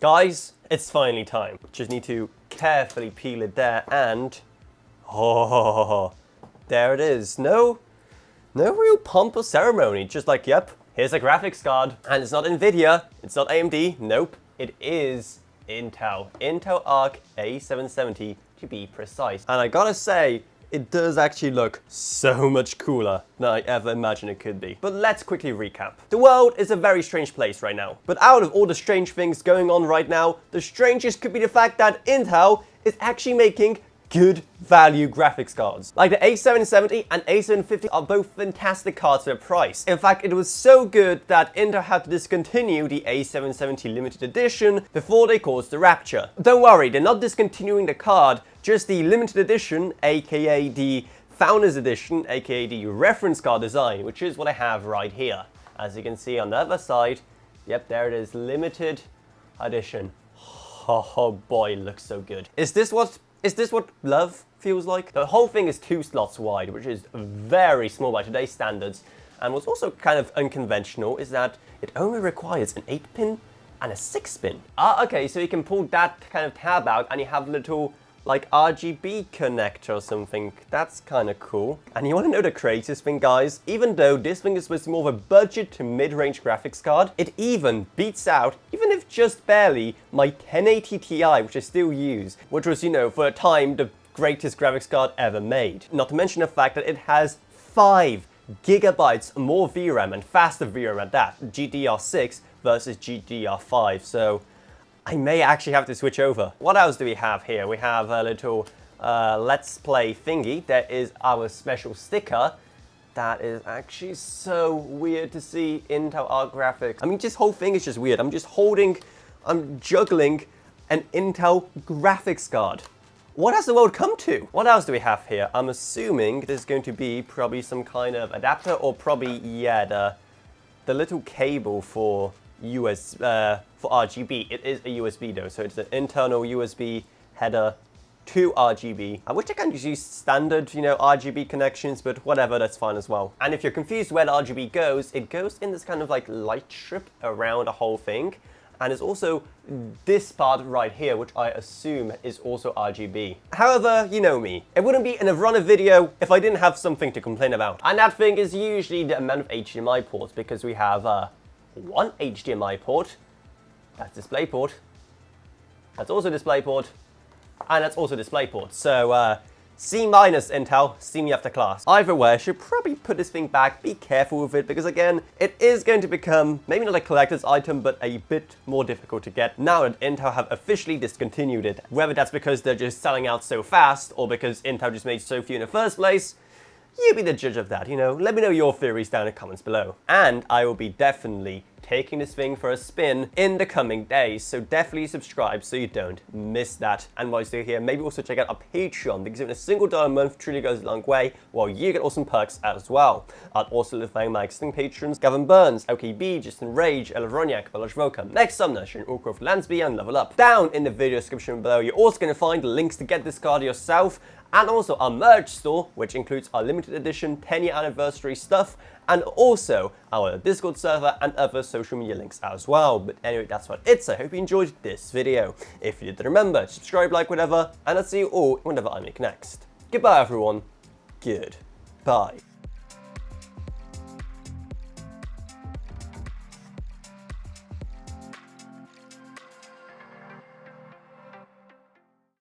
Guys, it's finally time. Just need to carefully peel it there and... Oh, there it is. No real pomp or ceremony. Just like, yep, here's a graphics card. And it's not Nvidia, it's not AMD, nope. It is Intel. Intel Arc A770 to be precise. And I gotta say, it does actually look so much cooler than I ever imagined it could be. But let's quickly recap. The world is a very strange place right now. But out of all the strange things going on right now, the strangest could be the fact that Intel is actually making good value graphics cards. Like the A770 and A750 are both fantastic cards for the price. In fact, it was so good that Intel had to discontinue the A770 limited edition before they caused the rapture. Don't worry, they're not discontinuing the card, just the limited edition, aka the Founders Edition, aka the reference card design, which is what I have right here. As you can see on the other side, yep, there it is, limited edition. Oh boy, it looks so good. Is this what love feels like? The whole thing is 2 slots wide, which is very small by today's standards. And what's also kind of unconventional is that it only requires an 8-pin and a 6-pin. Okay, so you can pull that kind of tab out and you have a little like RGB connector or something. That's kind of cool. And you want to know the craziest thing, guys? Even though this thing is supposed to be more of a budget to mid-range graphics card, it even beats out, even if just barely, my 1080 Ti, which I still use, which was, you know, for a time, the greatest graphics card ever made. Not to mention the fact that it has 5 gigabytes more VRAM and faster VRAM at that, GDDR6 versus GDDR5. So I may actually have to switch over. What else do we have here? We have a little Let's Play thingy. There is our special sticker. That is actually so weird to see Intel Arc graphics. I mean, this whole thing is just weird. I'm juggling an Intel graphics card. What has the world come to? What else do we have here? I'm assuming there's going to be probably some kind of adapter or probably, yeah, the little cable for for RGB. It is a USB though, so it's an internal USB header to RGB. I wish I can just use standard, you know, RGB connections, but whatever, that's fine as well. And if you're confused where the RGB goes, it goes in this kind of like light strip around the whole thing. And there's also this part right here, which I assume is also RGB. However, you know me. It wouldn't be an Runner video if I didn't have something to complain about. And that thing is usually the amount of HDMI ports, because we have one HDMI port, that's DisplayPort, that's also DisplayPort, and that's also DisplayPort. So C- Intel, see me after class. Either way, I should probably put this thing back, be careful with it, because again, it is going to become, maybe not a collector's item, but a bit more difficult to get now that Intel have officially discontinued it. Whether that's because they're just selling out so fast, or because Intel just made so few in the first place, you be the judge of that, you know. Let me know your theories down in the comments below. And I will be definitely taking this thing for a spin in the coming days, so definitely subscribe so you don't miss that. And while you're still here, maybe also check out our Patreon, because even a single $1 a month truly goes a long way, while you get awesome perks as well. I'd also like to thank my existing patrons, Gavin Burns, LKB, Justin Rage, Ella Vroniak, Belaj Welcome, Next Sumner, Shane Allcroft, Lansby, and Level Up. Down in the video description below, you're also going to find the links to get this card yourself, and also our merch store, which includes our limited edition 10-year anniversary stuff, and also our Discord server and other social media links as well. But anyway, that's what it is. I hope you enjoyed this video. If you did, remember, subscribe, like, whatever, and I'll see you all whenever I make next. Goodbye, everyone. Goodbye.